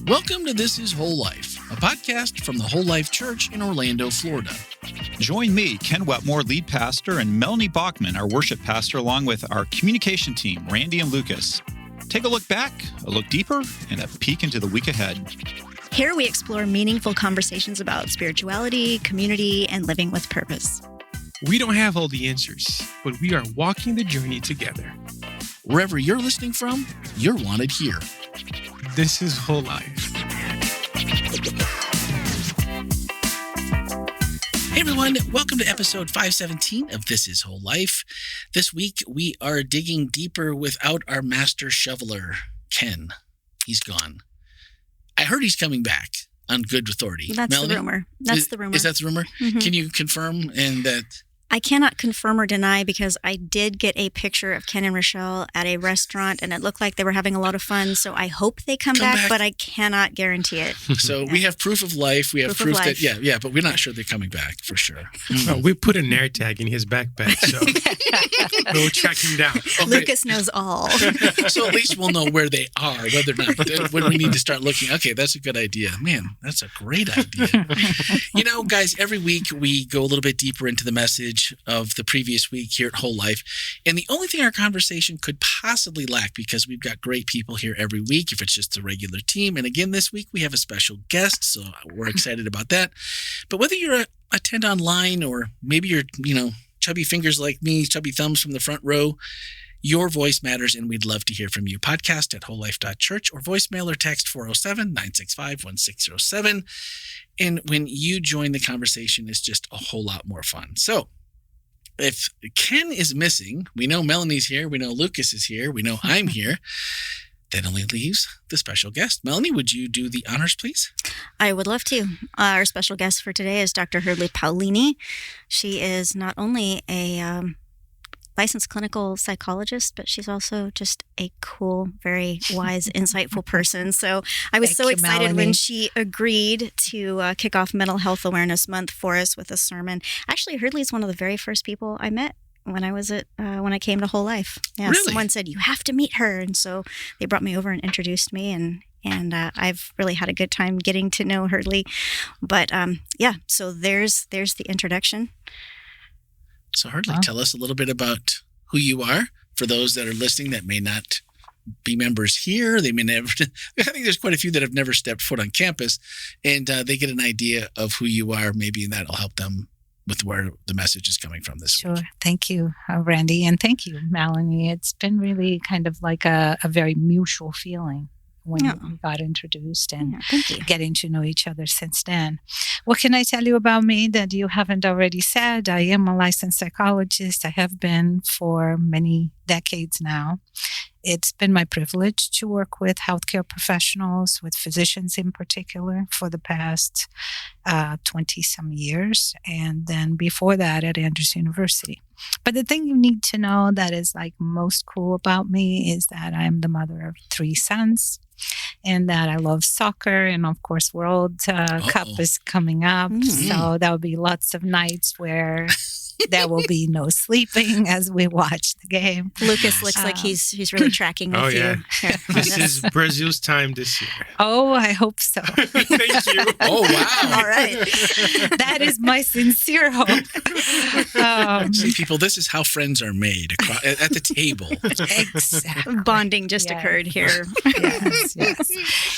Welcome to This Is Whole Life, a podcast from the Whole Life Church in Orlando, Florida. Join me, Ken Wetmore, lead pastor, and Melanie Bachman, our worship pastor, along with our communication team, Randy and Lucas. Take a look back, a look deeper, and a peek into the week ahead. Here we explore meaningful conversations about spirituality, community, and living with purpose. We don't have all the answers, but we are walking the journey together. Wherever you're listening from, you're wanted here. This is Whole Life. Hey everyone, welcome to episode 517 of This Is Whole Life. This week we are digging deeper without our master shoveler, Ken. He's gone. I heard he's coming back on good authority. That's Melanie? the rumor. That's the rumor. Is that the rumor? Mm-hmm. Can you confirm and that? I cannot confirm or deny because I did get a picture of Ken and Rochelle at a restaurant and it looked like they were having a lot of fun. So I hope they come back, but I cannot guarantee it. So we have proof of life. We have proof that, yeah, but we're not sure they're coming back for sure. Well, we put a Nair tag in his backpack, so we'll track him down. Okay. Lucas knows all. So at least we'll know where they are, whether or not, when we need to start looking. Okay, that's a good idea. Man, that's a great idea. You know, guys, every week we go a little bit deeper into the message of the previous week here at Whole Life. And the only thing our conversation could possibly lack, because we've got great people here every week, if it's just the regular team. And again, this week we have a special guest, so we're excited about that. But whether you're attend online or maybe you're, chubby fingers like me, chubby thumbs from the front row, your voice matters, and we'd love to hear from you. Podcast at wholelife.church or voicemail or text 407-965-1607. And when you join the conversation, it's just a whole lot more fun. So if Ken is missing, we know Melanie's here, we know Lucas is here, we know I'm here. That only leaves the special guest. Melanie, would you do the honors, please? I would love to. Our special guest for today is Dr. Herdley Paolini. She is not only a licensed clinical psychologist, but she's also just a cool, very wise, insightful person. So I was so excited when she agreed to kick off Mental Health Awareness Month for us with a sermon. Actually, Herdley is one of the very first people I met when I was when I came to Whole Life. Yeah, really? Someone said, you have to meet her. And so they brought me over and introduced me, and I've really had a good time getting to know Herdley. But so there's the introduction. So Herdley, tell us a little bit about who you are for those that are listening that may not be members here. They may never, I think there's quite a few that have never stepped foot on campus, and they get an idea of who you are maybe, and that'll help them with where the message is coming from this week. Sure. Thank you, Randy, and thank you, Melanie. It's been really kind of like a very mutual feeling when we got introduced and getting to know each other since then. What can I tell you about me that you haven't already said? I am a licensed psychologist. I have been for many decades now. It's been my privilege to work with healthcare professionals, with physicians in particular, for the past 20-some years. And then before that at Andrews University. But the thing you need to know that is like most cool about me is that I'm the mother of 3 sons, and that I love soccer. And of course, World Cup is coming up. Mm-hmm. So there'll be lots of nights where there will be no sleeping as we watch the game. Lucas looks like he's really tracking with you. This is Brazil's time this year. Oh, I hope so. Thank you. Oh, wow. All right. That is my sincere hope. See, people, this is how friends are made at the table. Exactly. Bonding just occurred here. Yes.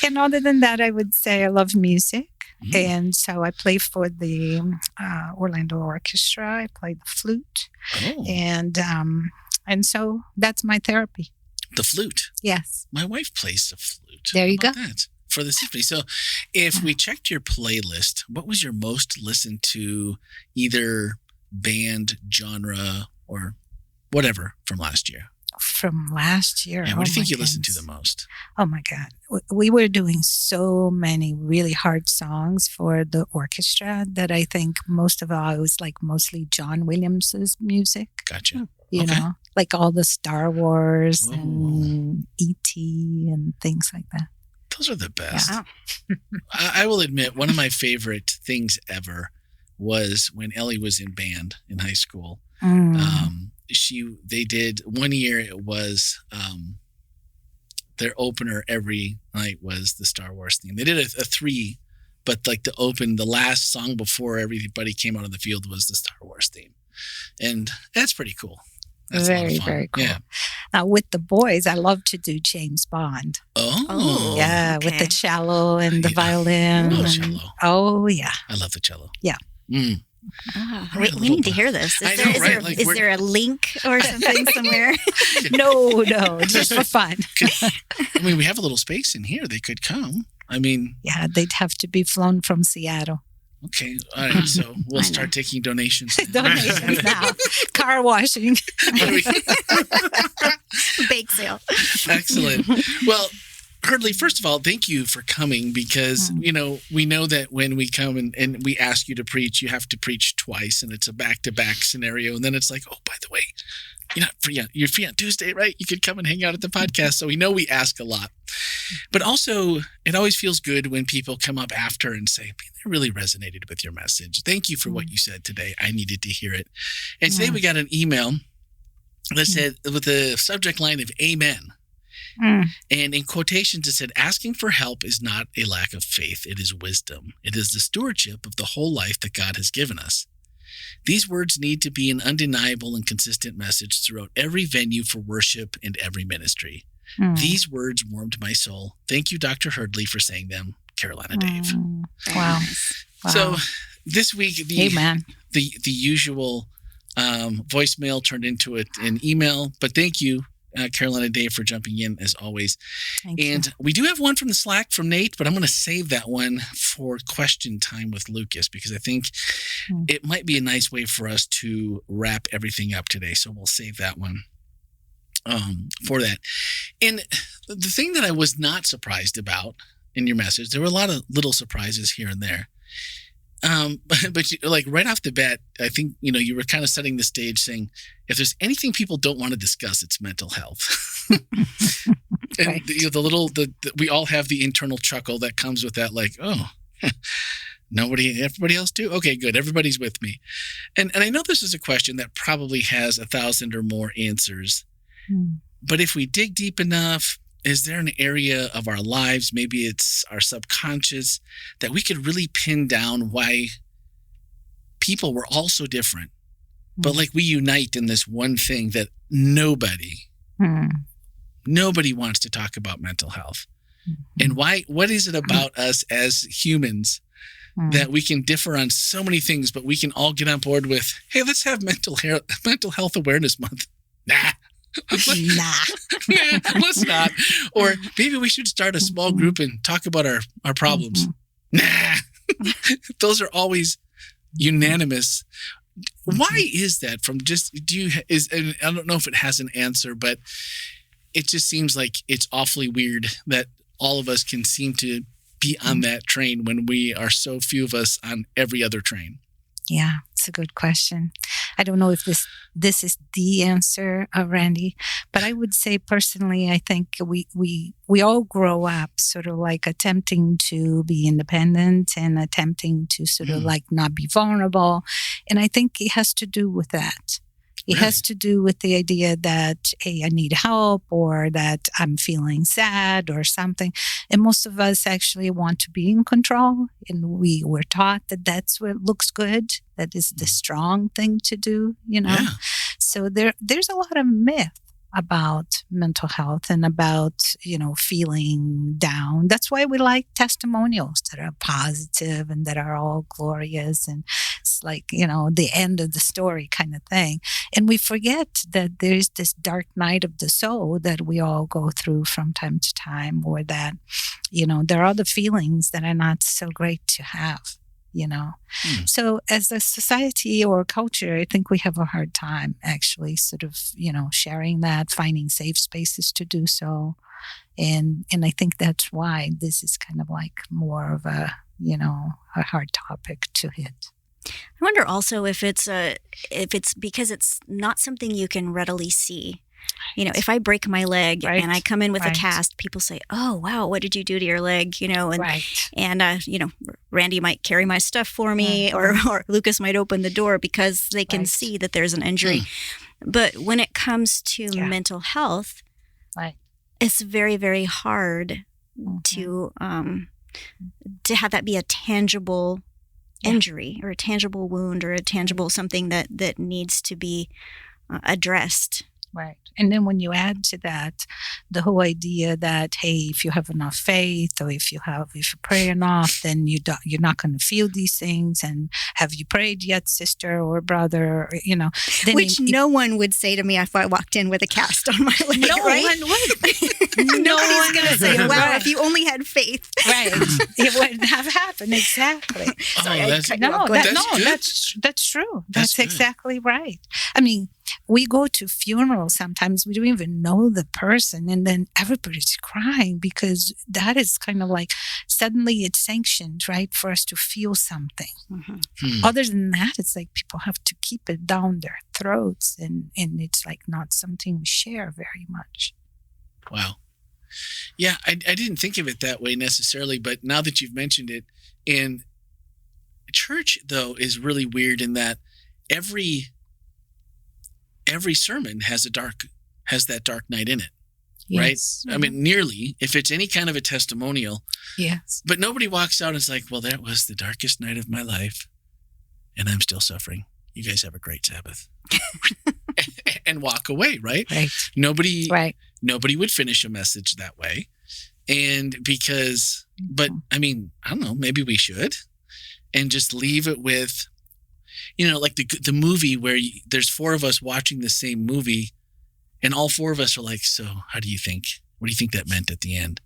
And other than that, I would say I love music. Mm-hmm. And so I play for the Orlando Orchestra. I play the flute. Oh. And so that's my therapy. The flute? Yes. My wife plays the flute. There you go. That? For the symphony. So if we checked your playlist, what was your most listened to either band, genre, or whatever from last year? From last year. Yeah, what do you think you listened to the most? Oh my God. We were doing so many really hard songs for the orchestra that I think most of all it was like mostly John Williams's music. Gotcha. You know, like all the Star Wars and E.T. and things like that. Those are the best. Yeah. I will admit, one of my favorite things ever was when Ellie was in band in high school. They did one year. It was their opener every night was the Star Wars theme. They did a 3, but like the last song before everybody came out on the field was the Star Wars theme. And that's pretty cool. That's very, very cool. Yeah. Now, with the boys, I love to do James Bond. Oh. Yeah, okay. with the cello and the violin. Cello. Oh, yeah. I love the cello. Yeah. Mm. Oh, we need to hear this. Is there a link or something somewhere? No, just for fun. I mean, we have a little space in here. They could come. I mean, yeah, they'd have to be flown from Seattle. Okay, all right. So we'll start taking donations. Donations now. Car washing. Bake sale. Excellent. Well, Herdley, first of all, thank you for coming because, we know that when we come and we ask you to preach, you have to preach twice and it's a back-to-back scenario. And then it's like, oh, by the way, you're free on Tuesday, right? You could come and hang out at the podcast. So we know we ask a lot. But also, it always feels good when people come up after and say, I really resonated with your message. Thank you for what you said today. I needed to hear it. And today we got an email that said, with the subject line of Amen. And in quotations, it said, asking for help is not a lack of faith. It is wisdom. It is the stewardship of the whole life that God has given us. These words need to be an undeniable and consistent message throughout every venue for worship and every ministry. These words warmed my soul. Thank you, Dr. Herdley, for saying them. Carolina Dave. Wow. So this week, Amen. the usual voicemail turned into an email. But thank you, Carolina Dave, for jumping in as always. Thank you. We do have one from the Slack from Nate, but I'm going to save that one for question time with Lucas because I think it might be a nice way for us to wrap everything up today. So we'll save that one for that. And the thing that I was not surprised about in your message, there were a lot of little surprises here and there. But like right off the bat, I think, you were kind of setting the stage saying, if there's anything people don't want to discuss, it's mental health. And Right. we all have the internal chuckle that comes with that, like, oh, everybody else do? Okay, good. Everybody's with me. And I know this is a question that probably has 1,000 or more answers. But if we dig deep enough, is there an area of our lives, maybe it's our subconscious, that we could really pin down why people were all so different, but like we unite in this one thing that nobody wants to talk about mental health. And what is it about us as humans that we can differ on so many things, but we can all get on board with, hey, let's have mental health awareness month. Nah. Let's not. Or maybe we should start a small group and talk about our problems. Nah. Those are always unanimous. Why is that? And I don't know if it has an answer, but it just seems like it's awfully weird that all of us can seem to be on that train when we are so few of us on every other train. Yeah, it's a good question. I don't know if this is the answer, Randy, but I would say personally, I think we all grow up sort of like attempting to be independent and attempting to sort of like not be vulnerable. And I think it has to do with that. It has to do with the idea that, hey, I need help or that I'm feeling sad or something. And most of us actually want to be in control. And we were taught that that's what looks good. That is the strong thing to do, Yeah. So there's a lot of myth about mental health and about, feeling down. That's why we like testimonials that are positive and that are all glorious. And it's like, the end of the story kind of thing. And we forget that there's this dark night of the soul that we all go through from time to time, or that, there are other feelings that are not so great to have. So as a society or culture, I think we have a hard time actually sort of, sharing that, finding safe spaces to do so. And I think that's why this is kind of like more of a hard topic to hit. I wonder also if it's because it's not something you can readily see. If I break my leg and I come in with a cast, people say, "Oh, wow, what did you do to your leg?" And Randy might carry my stuff for me, or Lucas might open the door because they can see that there's an injury. But when it comes to mental health, it's very, very hard to have that be a tangible injury or a tangible wound or a tangible something that needs to be addressed. Right. And then when you add to that the whole idea that, hey, if you have enough faith or if you pray enough, then you're not going to feel these things. And have you prayed yet, sister or brother? Or, then which no one would say to me if I walked in with a cast on my leg. No right? one would. Nobody's going to say, wow, Right. if you only had faith. Right. It wouldn't have happened. Exactly. That's That's true. That's good. exactly right. I mean, we go to funerals sometimes, we don't even know the person, and then everybody's crying because that is kind of like suddenly it's sanctioned, right, for us to feel something. Other than that, it's like people have to keep it down their throats, and it's like not something we share very much. Wow. Yeah, I didn't think of it that way necessarily, but now that you've mentioned it, and church, though, is really weird in that every sermon has that dark night in it, Yes. right? I mean, nearly, if it's any kind of a testimonial. Yes. But nobody walks out and is like, well, that was the darkest night of my life, and I'm still suffering. You guys have a great Sabbath. And walk away, right? Right. Nobody Right. would finish a message that way. And but I mean, I don't know, maybe we should. And just leave it with, like the movie where there's four of us watching the same movie, and all four of us are like, so what do you think that meant at the end?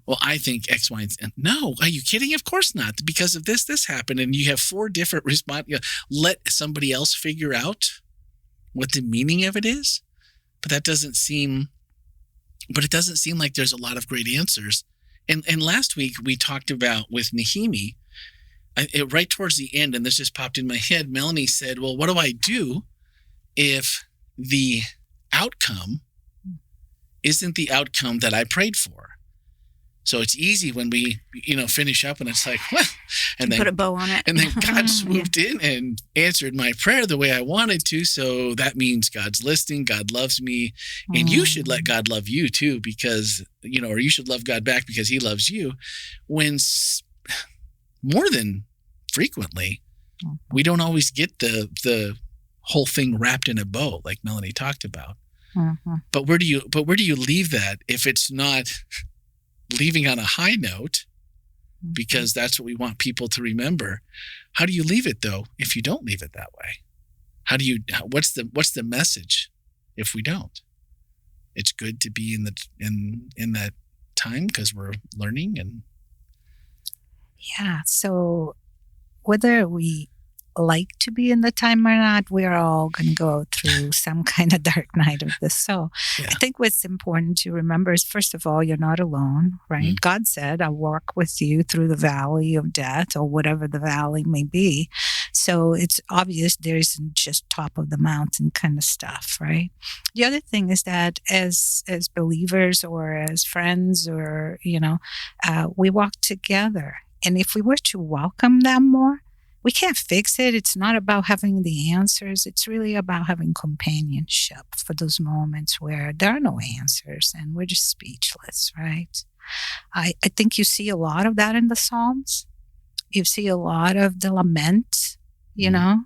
Well, I think X, Y, and Z. No, are you kidding? Of course not. Because of this happened, and you have four different responses. Let somebody else figure out what the meaning of it is. But it doesn't seem like there's a lot of great answers. And last week we talked about with Nahimi, right towards the end, and this just popped in my head, Melanie said, well, what do I do if the outcome isn't the outcome that I prayed for? So it's easy when we, finish up and it's like, well, and then put a bow on it. And then God swooped in and answered my prayer the way I wanted to. So that means God's listening. God loves me. And you should let God love you too, because, or you should love God back because he loves you. When more than frequently, we don't always get the whole thing wrapped in a bow, like Melanie talked about. But where do you leave that if it's not leaving on a high note, because that's what we want people to remember? How do you leave it though if you don't leave it that way? What's the message if we don't? It's good to be in that time because we're learning. And yeah, so whether we like to be in the time or not, we're all going to go through some kind of dark night of the soul. Yeah. I think what's important to remember is, first of all, you're not alone, right? God said, I'll walk with you through the valley of death, or whatever the valley may be. So it's obvious there isn't just top of the mountain kind of stuff, right? The other thing is that as believers or as friends, or, we walk together. And if we were to welcome them more, we can't fix it. It's not about having the answers. It's really about having companionship for those moments where there are no answers and we're just speechless, right? I think you see a lot of that in the Psalms. You see a lot of the lament, and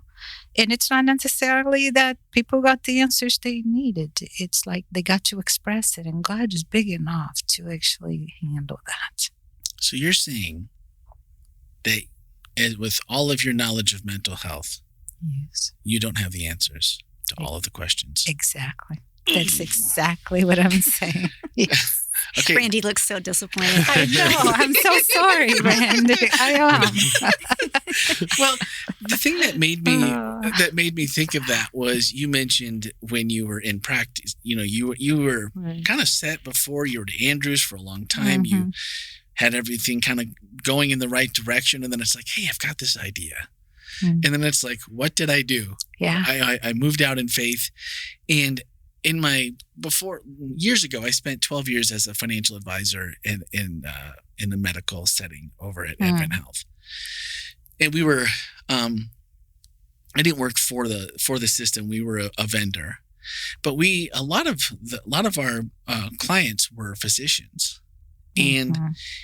it's not necessarily that people got the answers they needed. It's like they got to express it, and God is big enough to actually handle that. So you're saying that, with all of your knowledge of mental health, yes, you don't have the answers to all of the questions. Exactly. That's exactly what I'm saying. Yes. Okay. Randy looks so disappointed. I know. I'm so sorry, Randy. I am. Well, the thing that made me think of that was, you mentioned when you were in practice, you were kind of set before. You were at Andrews for a long time. You had everything kind of going in the right direction. And then it's like, hey, I've got this idea. And then it's like, what did I do? Yeah. I moved out in faith. And years ago, I spent 12 years as a financial advisor in the medical setting over at Advent Health. And we were, I didn't work for the system. We were a vendor. But a lot of our clients were physicians, and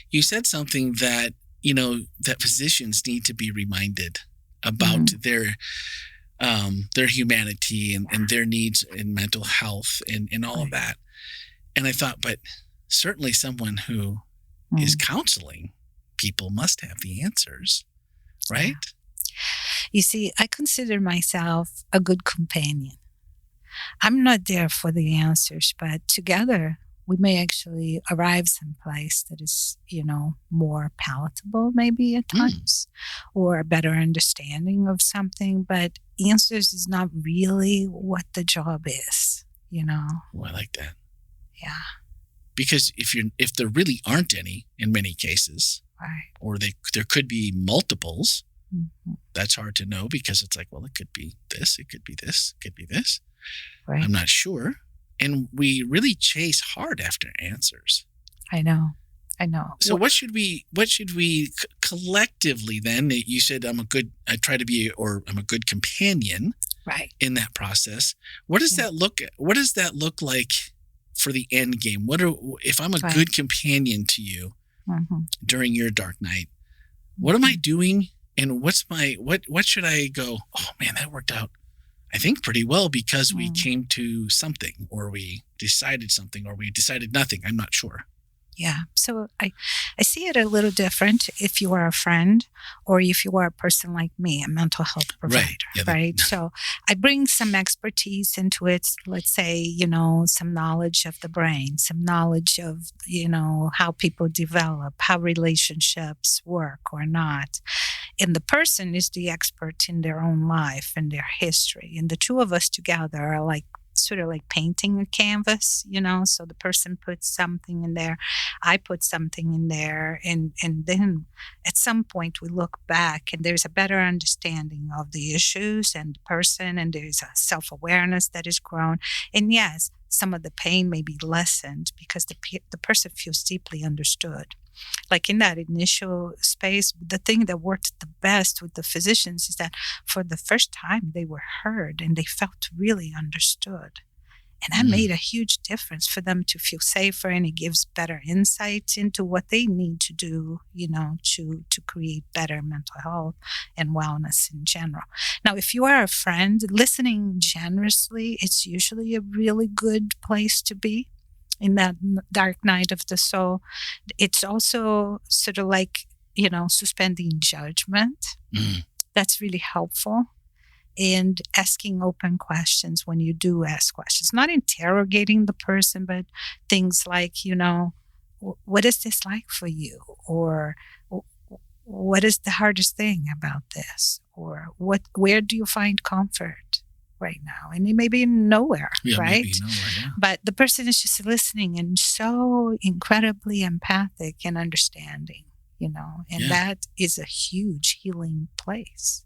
you said something that that physicians need to be reminded about their humanity and their needs in mental health and all of that. And I thought, but certainly someone who is counseling people must have the answers, right? Yeah. You see, I consider myself a good companion. I'm not there for the answers, but together we may actually arrive someplace that is, more palatable maybe at times, or a better understanding of something. But answers is not really what the job is, Oh, I like that. Yeah. Because if there really aren't any in many cases, right, or there could be multiples, that's hard to know because it's like, well, it could be this, it could be this, it could be this. Right. I'm not sure. And we really chase hard after answers. I know. So what should we collectively then? You said I'm a good companion, right, in that process. What does that look like for the end game? If I'm a good companion to you during your dark night, what am I doing? And what should I go, oh man, that worked out, I think, pretty well because we came to something, or we decided something, or we decided nothing. I'm not sure. Yeah. So I see it a little different if you are a friend or if you are a person like me, a mental health provider, right? So I bring some expertise into it. Let's say, some knowledge of the brain, some knowledge of, how people develop, how relationships work or not. And the person is the expert in their own life and their history. And the two of us together are sort of like painting a canvas, so the person puts something in there, I put something in there, and then at some point we look back and there's a better understanding of the issues and the person, and there's a self-awareness that is grown. And yes, some of the pain may be lessened because the person feels deeply understood. Like in that initial space, the thing that worked the best with the physicians is that for the first time they were heard and they felt really understood. And that made a huge difference for them to feel safer, and it gives better insight into what they need to do, to create better mental health and wellness in general. Now, if you are a friend, listening generously, it's usually a really good place to be. In that dark night of the soul, it's also sort of like, suspending judgment. That's really helpful. And asking open questions when you do ask questions, not interrogating the person, but things like, what is this like for you? Or what is the hardest thing about this? Or where do you find comfort right now? And it may be nowhere, right? Maybe nowhere, yeah. But the person is just listening and so incredibly empathic and understanding, and that is a huge healing place.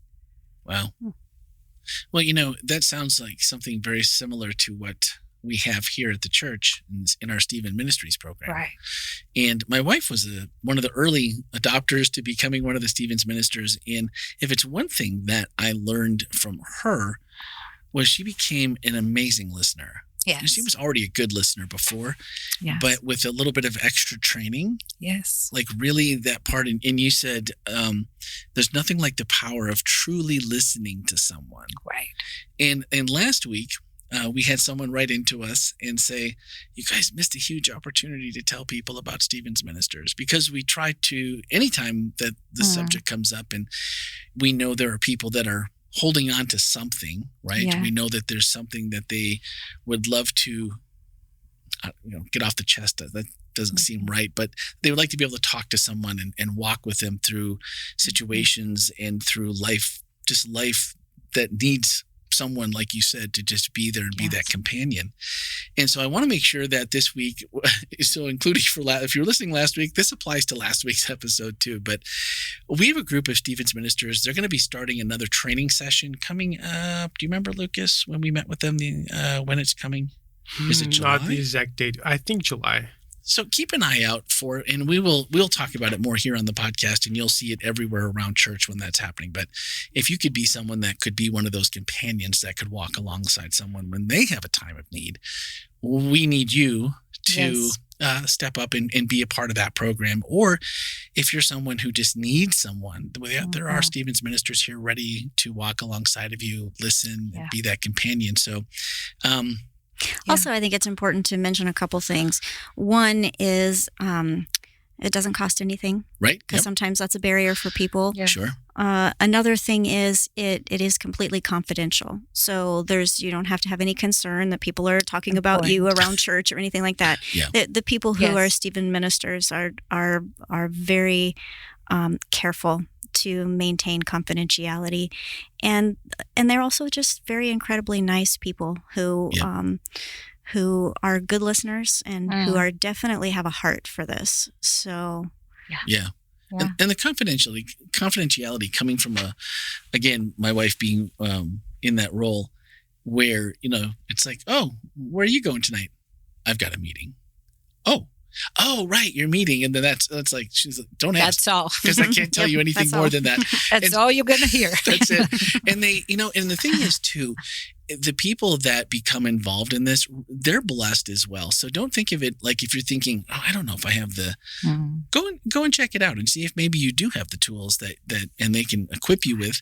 Wow. Well, that sounds like something very similar to what we have here at the church in our Stephen Ministries program. Right. And my wife was one of the early adopters to becoming one of the Stephen's ministers. And if it's one thing that I learned from her, was she became an amazing listener. Yes. She was already a good listener before, but with a little bit of extra training. Yes. Like really that part. And you said there's nothing like the power of truly listening to someone. Right. And last week, we had someone write into us and say, you guys missed a huge opportunity to tell people about Stephen's Ministers, because we try to, anytime that the subject comes up and we know there are people that are holding on to something, right? Yeah. We know that there's something that they would love to get off the chest. That doesn't seem right, but they would like to be able to talk to someone and walk with them through situations and through life that needs someone, like you said, to just be there and be that companion. And so I want to make sure that this week, so including if you're listening last week, this applies to last week's episode too, but we have a group of Stephen's ministers. They're going to be starting another training session coming up. Do you remember, Lucas, when we met with them, when it's coming? Is it July? Not the exact date. I think July. So keep an eye out for, and we'll talk about it more here on the podcast, and you'll see it everywhere around church when that's happening. But if you could be someone that could be one of those companions that could walk alongside someone when they have a time of need, we need you to step up and be a part of that program. Or if you're someone who just needs someone, there are Stevens ministers here ready to walk alongside of you, listen, and be that companion. So, also, I think it's important to mention a couple things. One is it doesn't cost anything. Right. Because sometimes that's a barrier for people. Yeah. Sure. Another thing is it is completely confidential. So you don't have to have any concern that people are talking about you around church or anything like that. Yeah. The people who are Stephen ministers are very careful to maintain confidentiality, and they're also just very incredibly nice people who are good listeners and who are definitely have a heart for this. So and the confidentiality coming from again, my wife being in that role where, it's like, oh, where are you going tonight? I've got a meeting. Oh, right, your meeting. And then that's like, she's like, don't ask. That's all. Because I can't tell you anything more than that. That's all you're going to hear. That's it. And they, and the thing is too, the people that become involved in this, they're blessed as well. So don't think of it like if you're thinking, oh, I don't know if I have the, go and check it out and see if maybe you do have the tools that and they can equip you with,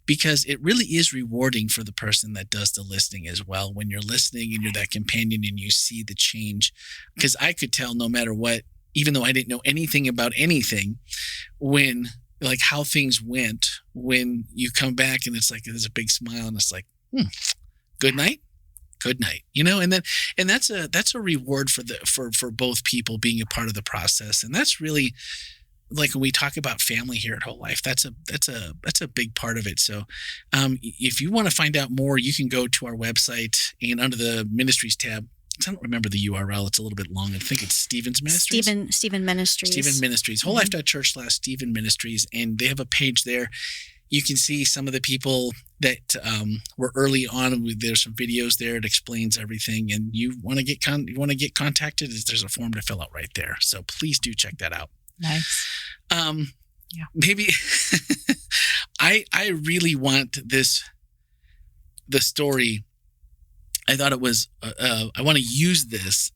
because it really is rewarding for the person that does the listening as well. When you're listening and you're that companion and you see the change, because I could tell no matter what, even though I didn't know anything about anything, when like how things went, when you come back and it's like, there's a big smile and it's like, good night, and that's a reward for both people being a part of the process. And that's really, like when we talk about family here at Whole Life, that's a big part of it. So if you want to find out more, you can go to our website and under the ministries tab, I don't remember the URL. It's a little bit long. I think it's Stevens Ministries. Stephen Ministries. Stephen Ministries. WholeLife.church/Stephen Ministries. And they have a page there. You can see some of the people that were early on. There's some videos there. It explains everything. And you want to get contacted, there's a form to fill out right there. So please do check that out. Nice. Maybe I really want the story. I thought it was, I want to use this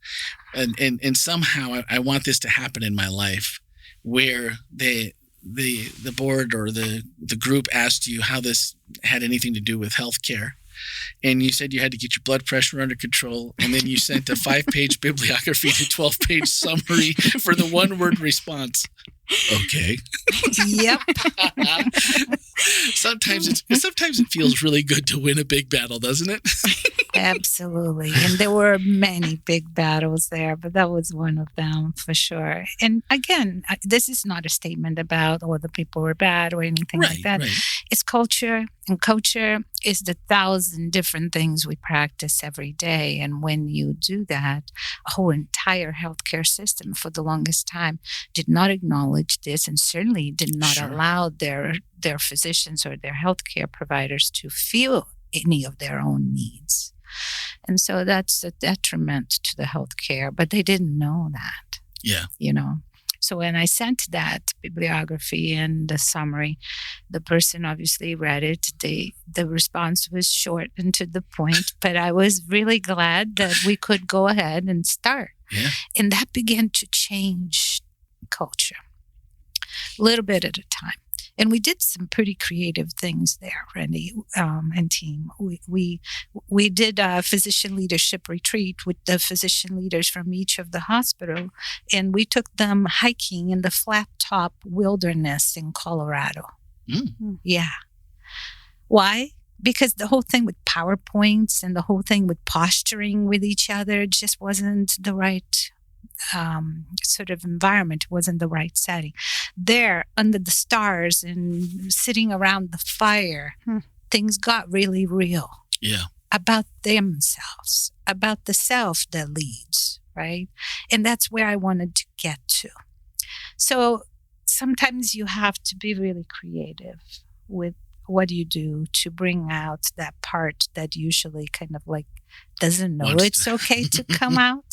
and somehow I want this to happen in my life, where the board or the group asked you how this had anything to do with healthcare. And you said you had to get your blood pressure under control. And then you sent a 5-page bibliography and a 12-page summary for the one-word response. Okay. Yep. Sometimes it feels really good to win a big battle, doesn't it? Absolutely. And there were many big battles there, but that was one of them for sure. And again, this is not a statement about the people were bad or anything like that. Right. It's culture, and culture is the 1,000 different things we practice every day. And when you do that, a whole entire healthcare system for the longest time did not acknowledge this, and certainly did not allow their physicians or their healthcare providers to feel any of their own needs. And so that's a detriment to the healthcare, but they didn't know that. Yeah. So when I sent that bibliography and the summary, the person obviously read it. The response was short and to the point, but I was really glad that we could go ahead and start. Yeah. And that began to change culture, a little bit at a time. And we did some pretty creative things there, Randy and team. We did a physician leadership retreat with the physician leaders from each of the hospital, and we took them hiking in the flat top wilderness in Colorado. Yeah. Why? Because the whole thing with PowerPoints and the whole thing with posturing with each other just wasn't the right sort of environment, wasn't the right setting. There, under the stars and sitting around the fire, things got really real. Yeah. About themselves, about the self that leads, right? And that's where I wanted to get to. So sometimes you have to be really creative with what do you do to bring out that part that usually kind of like doesn't know it's okay to come out,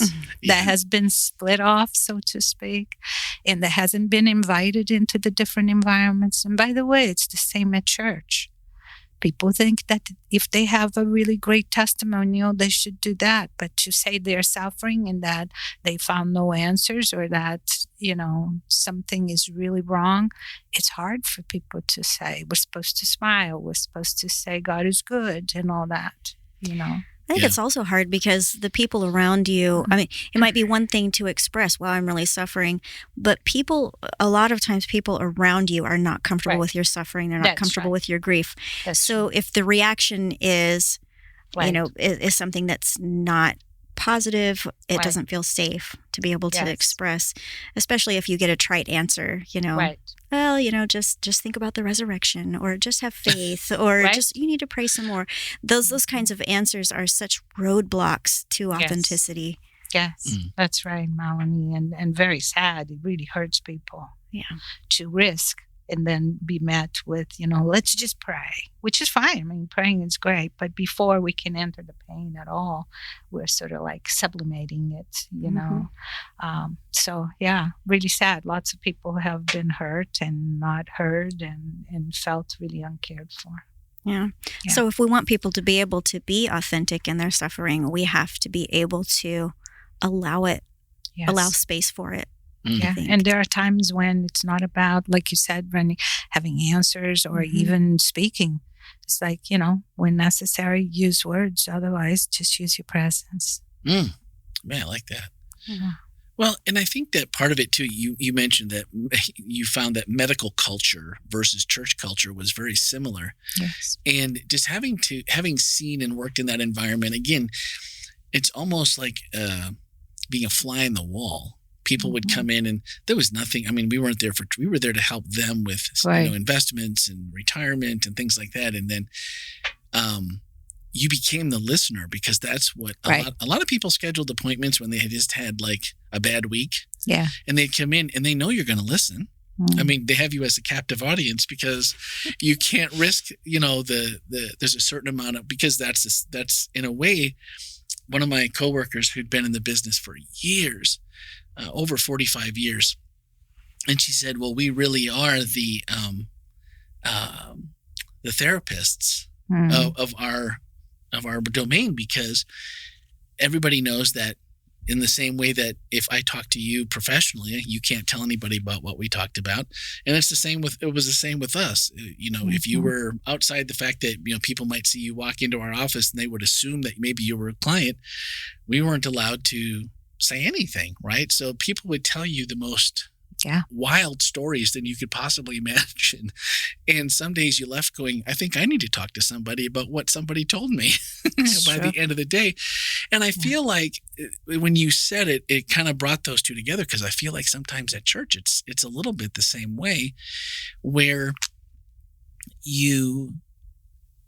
that has been split off, so to speak, and that hasn't been invited into the different environments? And by the way, it's the same at church. People think that if they have a really great testimonial, they should do that. But to say they're suffering and that they found no answers, or that, something is really wrong, it's hard for people to say. We're supposed to smile. We're supposed to say God is good and all that, I think it's also hard because the people around you, I mean, it might be one thing to express, well, I'm really suffering, but a lot of times people around you are not comfortable with your suffering. They're not comfortable with your grief. So if the reaction is, is something that's not positive, it doesn't feel safe to be able to express, especially if you get a trite answer, well, just think about the resurrection, or just have faith, or just you need to pray some more. Those kinds of answers are such roadblocks to authenticity. Yes, that's right, Melanie, and very sad. It really hurts people to risk and then be met with, let's just pray, which is fine. I mean, praying is great, but before we can enter the pain at all, we're sort of like sublimating it, So, really sad. Lots of people have been hurt and not heard and felt really uncared for. Yeah. So if we want people to be able to be authentic in their suffering, we have to be able to allow it, allow space for it. Yeah, and there are times when it's not about, like you said, Rennie, having answers or even speaking. It's like, when necessary, use words. Otherwise, just use your presence. Man, I like that. Yeah. Well, and I think that part of it, too, you mentioned that you found that medical culture versus church culture was very similar. Yes. And just having seen and worked in that environment, again, it's almost like being a fly in the wall. People would come in and there was nothing. I mean, we were there to help them with investments and retirement and things like that. And then you became the listener, because that's what a lot of people scheduled appointments when they had just had like a bad week. Yeah. And they come in and they know you're going to listen. I mean, they have you as a captive audience because you can't risk, there's a certain amount of, because that's in a way, one of my coworkers who'd been in the business for years, over 45 years. And she said, well, we really are the therapists of our domain, because everybody knows that in the same way that if I talk to you professionally, you can't tell anybody about what we talked about. And it was the same with us. If you were outside the fact that, people might see you walk into our office and they would assume that maybe you were a client, we weren't allowed to say anything, right? So people would tell you the most wild stories than you could possibly imagine. And some days you left going, I think I need to talk to somebody about what somebody told me by the end of the day. And I feel like when you said it, it kind of brought those two together, because I feel like sometimes at church, it's a little bit the same way, where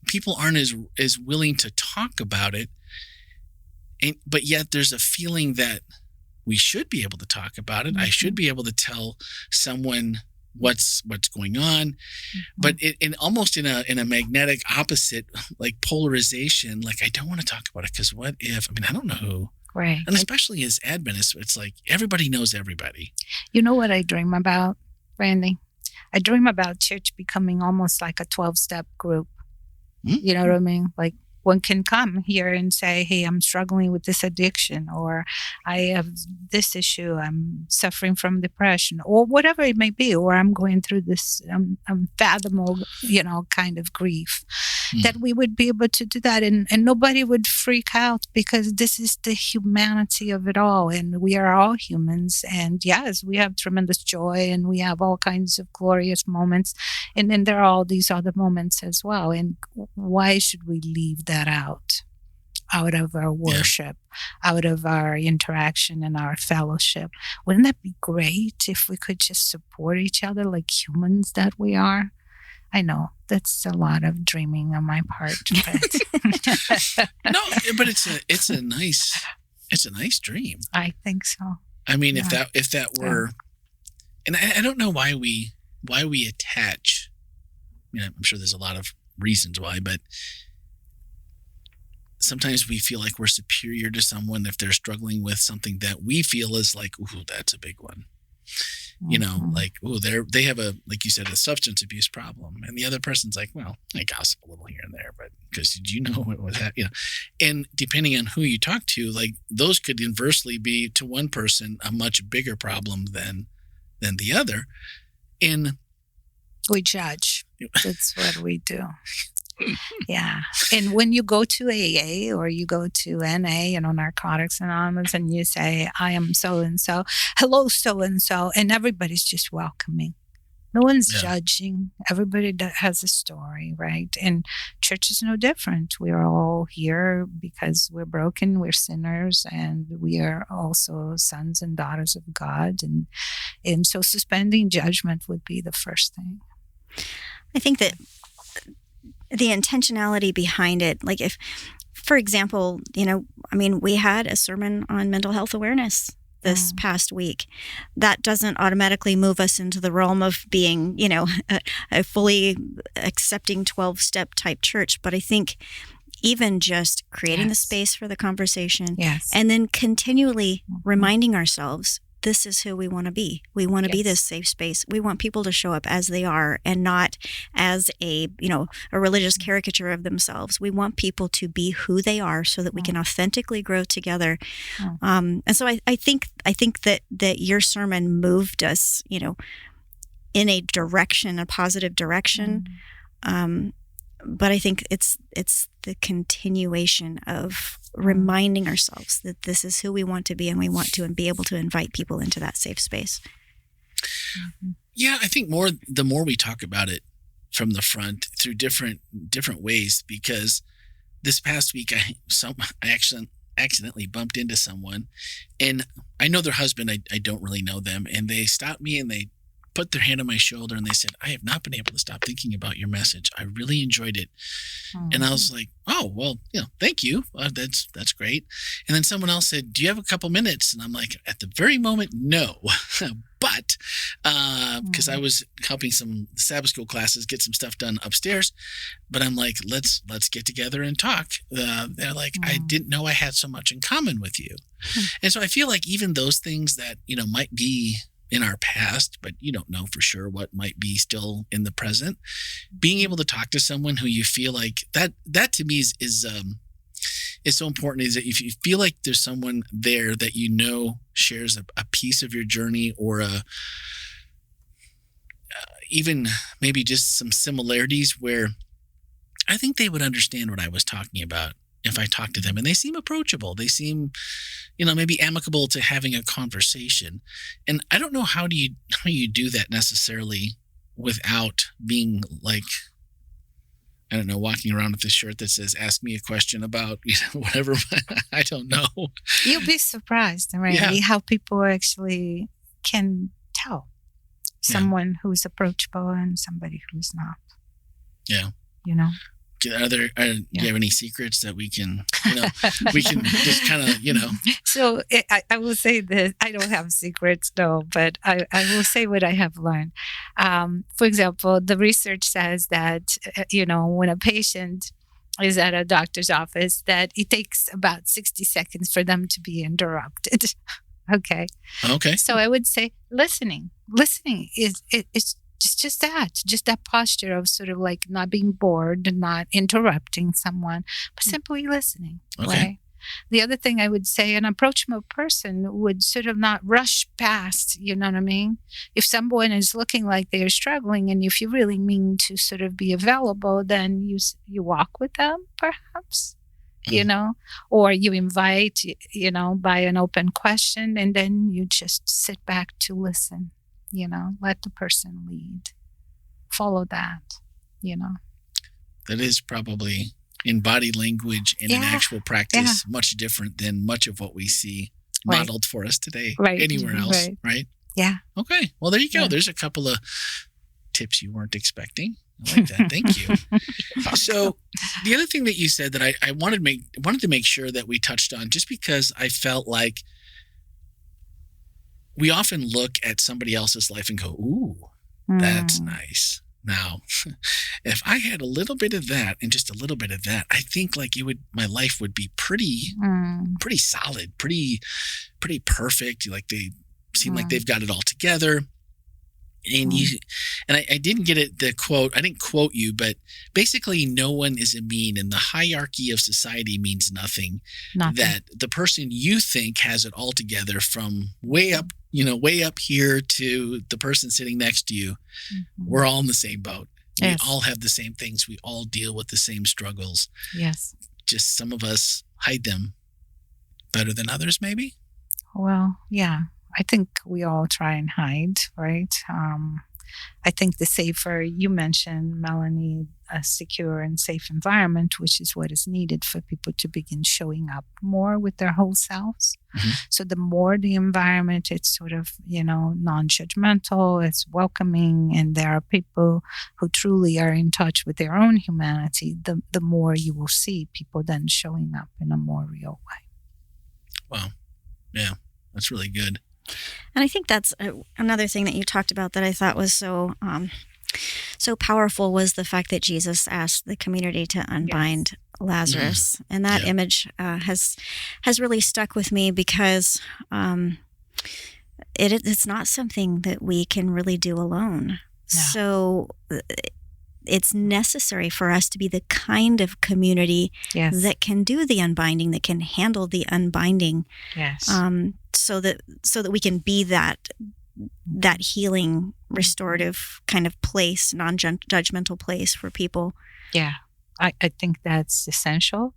people aren't as willing to talk about it. But yet there's a feeling that we should be able to talk about it. I should be able to tell someone what's going on, but almost in a magnetic opposite, like polarization. Like, I don't want to talk about it because what if? I mean, I don't know who. Right. And especially as Adventists, it's like everybody knows everybody. You know what I dream about, Randy? I dream about church becoming almost like a 12-step group. You know what I mean? Like, one can come here and say, hey, I'm struggling with this addiction, or I have this issue, I'm suffering from depression, or whatever it may be, or I'm going through this unfathomable, kind of grief. That we would be able to do that, and nobody would freak out, because this is the humanity of it all, and we are all humans. And yes, we have tremendous joy, and we have all kinds of glorious moments, and then there are all these other moments as well. And why should we leave that out of our worship, out of our interaction and our fellowship? Wouldn't that be great if we could just support each other like humans that we are? I know that's a lot of dreaming on my part, but no, but it's a nice dream. I think so. I mean, if that were, and I don't know why we attach. I'm sure there's a lot of reasons why, but sometimes we feel like we're superior to someone if they're struggling with something that we feel is like, ooh, that's a big one. You know, like, oh, they have a, like you said, a substance abuse problem. And the other person's like, well, I gossip a little here and there, but because did you know what was that? You know, and depending on who you talk to, like those could inversely be to one person a much bigger problem than the other. And we judge. That's what we do. Yeah. And when you go to AA or you go to NA, Narcotics Anonymous, and you say, I am so-and-so, hello, so-and-so, and everybody's just welcoming. No one's judging. Everybody has a story, right? And church is no different. We're all here because we're broken, we're sinners, and we are also sons and daughters of God. And so suspending judgment would be the first thing. I think that the intentionality behind it, like if, for example, we had a sermon on mental health awareness this past week. That doesn't automatically move us into the realm of being, a fully accepting 12-step type church. But I think even just creating the space for the conversation and then continually reminding ourselves, this is who we want to be. We want to be this safe space. We want people to show up as they are and not as a religious caricature of themselves. We want people to be who they are so that we can authentically grow together. And so I think that your sermon moved us, in a direction, a positive direction. But I think it's the continuation of reminding ourselves that this is who we want to be, and we want to be able to invite people into that safe space. Yeah, I think the more we talk about it from the front through different ways, because this past week I accidentally bumped into someone, and I know their husband. I don't really know them, and they stopped me and they put their hand on my shoulder and they said, I have not been able to stop thinking about your message. I really enjoyed it. And I was like, oh, well, thank you. That's great. And then someone else said, do you have a couple minutes? And I'm like, at the very moment, no. But because I was helping some Sabbath school classes get some stuff done upstairs, but I'm like, let's get together and talk. They're like, I didn't know I had so much in common with you. And so I feel like even those things that, might be in our past, but you don't know for sure what might be still in the present. Being able to talk to someone who you feel like that to me is so important, is that if you feel like there's someone there that shares a piece of your journey, or even maybe just some similarities, where I think they would understand what I was talking about if I talk to them, and they seem approachable. They seem, maybe amicable to having a conversation. And I don't know how you do that necessarily without being like, I don't know, walking around with this shirt that says, ask me a question about, whatever. I don't know. You'll be surprised, Randy, how people actually can tell someone who's approachable and somebody who's not. Yeah. Do you have any secrets that we can just kind of, So I will say this, I don't have secrets though, but I will say what I have learned. For example, the research says that, when a patient is at a doctor's office, that it takes about 60 seconds for them to be interrupted. Okay. So I would say listening is just that posture of sort of like not being bored, not interrupting someone, but simply listening. Okay. Right? The other thing I would say, an approachable person would sort of not rush past, you know what I mean? If someone is looking like they're struggling, and if you really mean to sort of be available, then you walk with them, perhaps, or you invite, by an open question, and then you just sit back to listen. Let the person lead. Follow that, That is probably in body language and in actual practice much different than much of what we see modeled for us today anywhere else, right? Yeah. Okay. Well, there you go. There's a couple of tips you weren't expecting. I like that. Thank you. So the other thing that you said that I wanted to make sure that we touched on, just because I felt like we often look at somebody else's life and go, ooh, that's nice. Now, if I had a little bit of that and just a little bit of that, I think like my life would be pretty solid, pretty perfect. Like they seem like they've got it all together. And I didn't get it, the quote, I didn't quote you, but basically no one is a mean, and the hierarchy of society means nothing. That the person you think has it all together from way up here to the person sitting next to you, we're all in the same boat. Yes. We all have the same things. We all deal with the same struggles. Yes. Just some of us hide them better than others, maybe? Well, yeah. I think we all try and hide, right? I think the safer, you mentioned, Melanie, a secure and safe environment, which is what is needed for people to begin showing up more with their whole selves. So the more the environment, it's sort of, non-judgmental, it's welcoming, and there are people who truly are in touch with their own humanity, the more you will see people then showing up in a more real way. Wow. Yeah, that's really good. And I think that's another thing that you talked about that I thought was so powerful was the fact that Jesus asked the community to unbind Lazarus. And that image has really stuck with me because it's not something that we can really do alone. No. So it's necessary for us to be the kind of community that can do the unbinding, that can handle the unbinding. Yes. So that we can be that healing, restorative kind of place, non-judgmental place for people. Yeah. I think that's essential.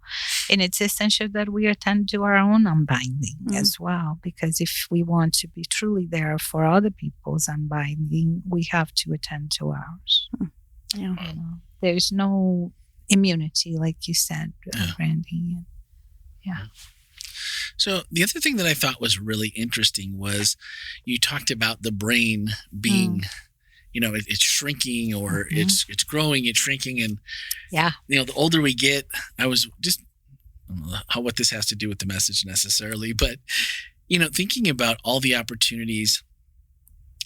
And it's essential that we attend to our own unbinding as well, because if we want to be truly there for other people's unbinding, we have to attend to ours. Yeah. There's no immunity, like you said, Randy. Yeah. So the other thing that I thought was really interesting was you talked about the brain being, it's shrinking or it's growing, it's shrinking. And, the older we get, I was just, I don't know what this has to do with the message necessarily, but, thinking about all the opportunities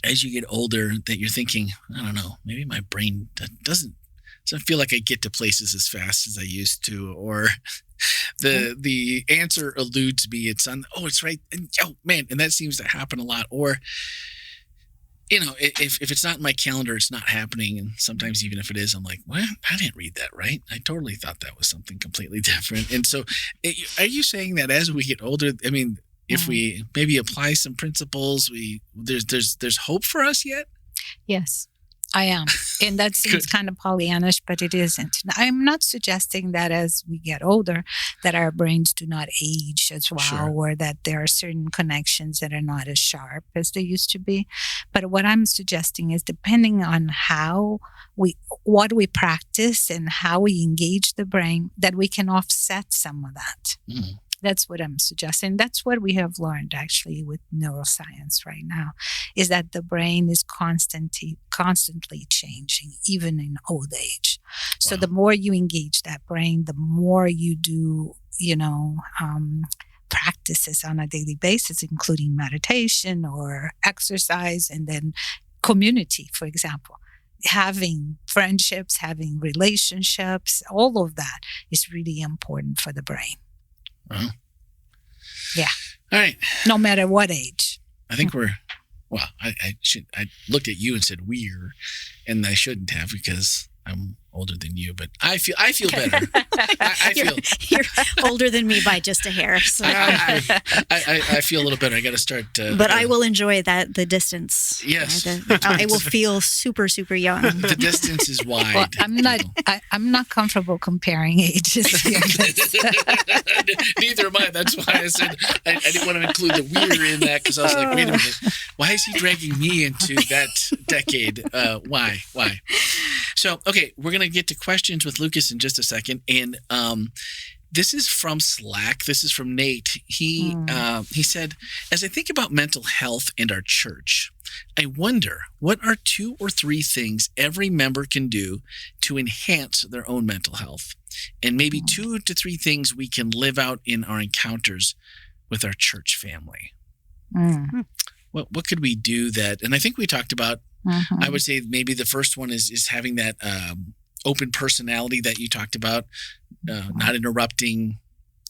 as you get older that you're thinking, I don't know, maybe my brain doesn't feel like I get to places as fast as I used to, or the answer eludes me. It's it's right. And, and that seems to happen a lot. Or, if it's not in my calendar, it's not happening. And sometimes even if it is, I'm like, well, I didn't read that right. I totally thought that was something completely different. And so are you saying that as we get older, I mean, if we maybe apply some principles, there's hope for us yet? Yes, I am. And that seems kind of Pollyannish, but it isn't. I'm not suggesting that as we get older, that our brains do not age as well, or that there are certain connections that are not as sharp as they used to be. But what I'm suggesting is, depending on what we practice and how we engage the brain, that we can offset some of that. That's what I'm suggesting. That's what we have learned actually with neuroscience right now, is that the brain is constantly changing, even in old age. So the more you engage that brain, the more you do, practices on a daily basis, including meditation or exercise, and then community, for example. Having friendships, having relationships, all of that is really important for the brain. Well, yeah. All right. No matter what age. I think I looked at you and said we're, and I shouldn't have because I'm older than you, but I feel better. You're older than me by just a hair. So. I feel a little better. I got to start. But I will enjoy the distance. Yes, I will feel super, super young. The distance is wide. Well, I'm not comfortable comparing ages here. Neither am I. That's why I said I didn't want to include the we're in that, because I was like, wait a minute, why is he dragging me into that decade? Why? So, okay, we're going to get to questions with Lucas in just a second. And this is from Slack. This is from Nate. He said, as I think about mental health and our church, I wonder, what are 2 or 3 things every member can do to enhance their own mental health? And maybe 2 to 3 things we can live out in our encounters with our church family. What could we do that? And I think we talked about Mm-hmm. I would say maybe the first one is having that open personality that you talked about, not interrupting,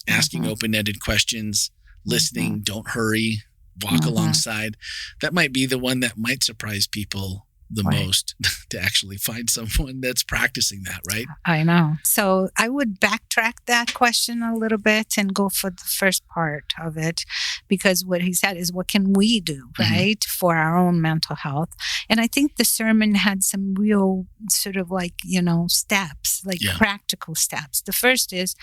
asking open-ended questions, listening, don't hurry, walk alongside. That might be the one that might surprise people the most, to actually find someone that's practicing that, right? I know. So I would backtrack that question a little bit and go for the first part of it, because what he said is, what can we do, right, for our own mental health? And I think the sermon had some real sort of like, steps, like practical steps. The first is,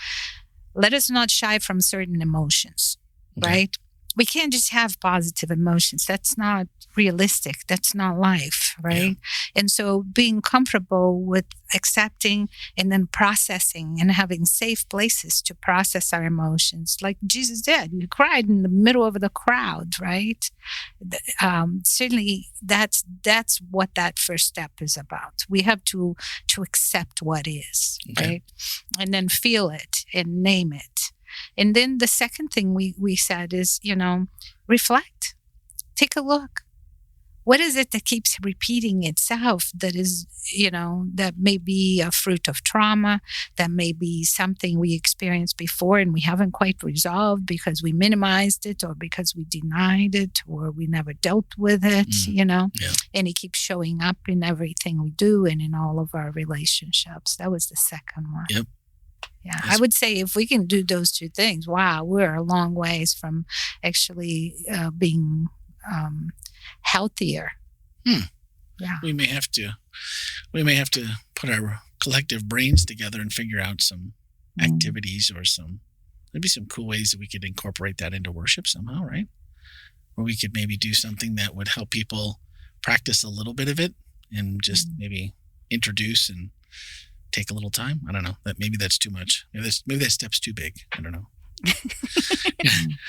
let us not shy from certain emotions, right? We can't just have positive emotions. That's not realistic. That's not life, right? Yeah. And so being comfortable with accepting and then processing and having safe places to process our emotions, like Jesus did. He cried in the middle of the crowd, right? Certainly, that's what that first step is about. We have to accept what is, right? And then feel it and name it. And then the second thing we said is, reflect, take a look. What is it that keeps repeating itself that is, that may be a fruit of trauma, that may be something we experienced before and we haven't quite resolved because we minimized it or because we denied it or we never dealt with it, and it keeps showing up in everything we do and in all of our relationships. That was the second one. Yep. Yeah, I would say if we can do those two things, wow, we're a long ways from actually being healthier. Yeah, we may have to put our collective brains together and figure out some activities or maybe some cool ways that we could incorporate that into worship somehow, right? Or we could maybe do something that would help people practice a little bit of it and just maybe introduce and take a little time. I don't know. Maybe that's too much. Maybe that step's too big. I don't know.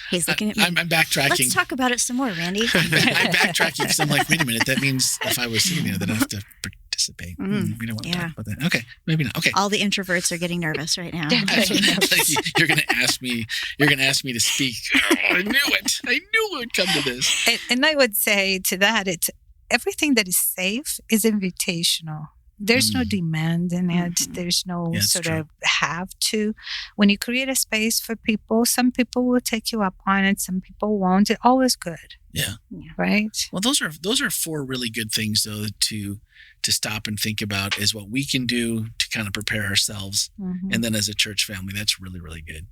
He's looking at me. I'm backtracking. Let's talk about it some more, Randy. I'm backtracking because I'm like, wait a minute. That means if I was sitting there, then I have to participate. We don't want to talk about that. Okay, maybe not. Okay. All the introverts are getting nervous right now. You're going to ask me. You're going to ask me to speak. Oh, I knew it. I knew it would come to this. And I would say to that, it's everything that is safe is invitational. There's no demand in it. There's no sort of have to. When you create a space for people, some people will take you up on it. Some people won't. It's always good. Yeah. Right. Well, those are four really good things though to stop and think about is what we can do to kind of prepare ourselves, and then as a church family, that's really, really good.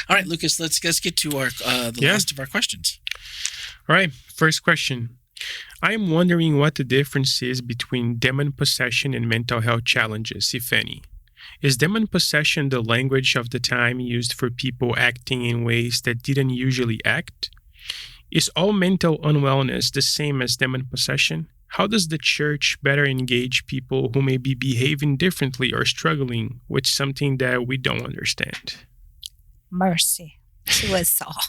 All right, Lucas, let's get to our the last of our questions. All right, first question. I am wondering what the difference is between demon possession and mental health challenges, if any. Is demon possession the language of the time used for people acting in ways that didn't usually act? Is all mental unwellness the same as demon possession? How does the church better engage people who may be behaving differently or struggling with something that we don't understand? Mercy to us all.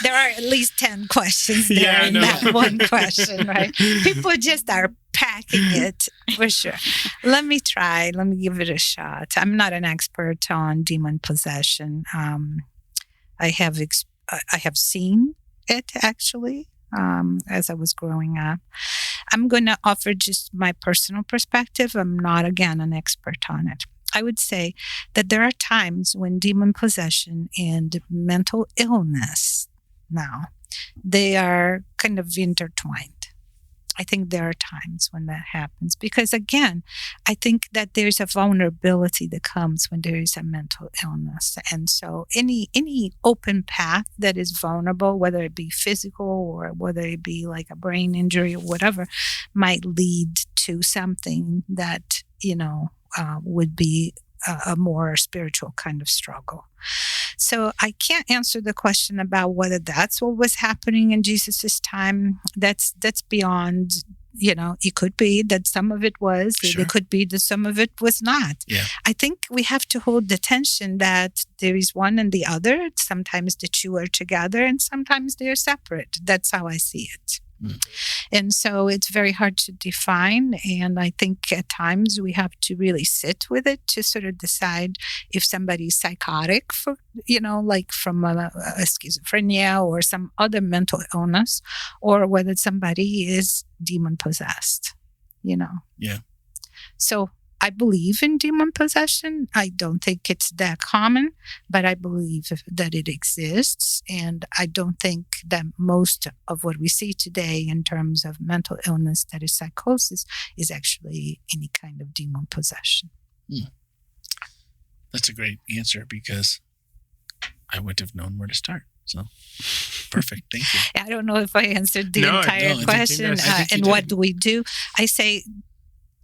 There are at least 10 questions there in that one question, right? People just are packing it for sure. Let me give it a shot. I'm not an expert on demon possession. I have seen it actually as I was growing up. I'm going to offer just my personal perspective. I'm not, again, an expert on it. I would say that there are times when demon possession and mental illness now, they are kind of intertwined. I think there are times when that happens because, again, I think that there's a vulnerability that comes when there is a mental illness. And so any open path that is vulnerable, whether it be physical or whether it be like a brain injury or whatever, might lead to something that, would be a more spiritual kind of struggle. So I can't answer the question about whether that's what was happening in Jesus's time. That's beyond, it could be that some of it was, sure. It could be that some of it was not. Yeah. I think we have to hold the tension that there is one and the other. Sometimes the two are together and sometimes they're separate. That's how I see it. And so it's very hard to define. And I think at times we have to really sit with it to sort of decide if somebody's psychotic for, like from a schizophrenia or some other mental illness, or whether somebody is demon possessed, Yeah. So I believe in demon possession. I don't think it's that common, but I believe that it exists. And I don't think that most of what we see today in terms of mental illness that is psychosis is actually any kind of demon possession. That's a great answer because I wouldn't have known where to start. So perfect. Thank you. I don't know if I answered the entire question. And what do we do? I say,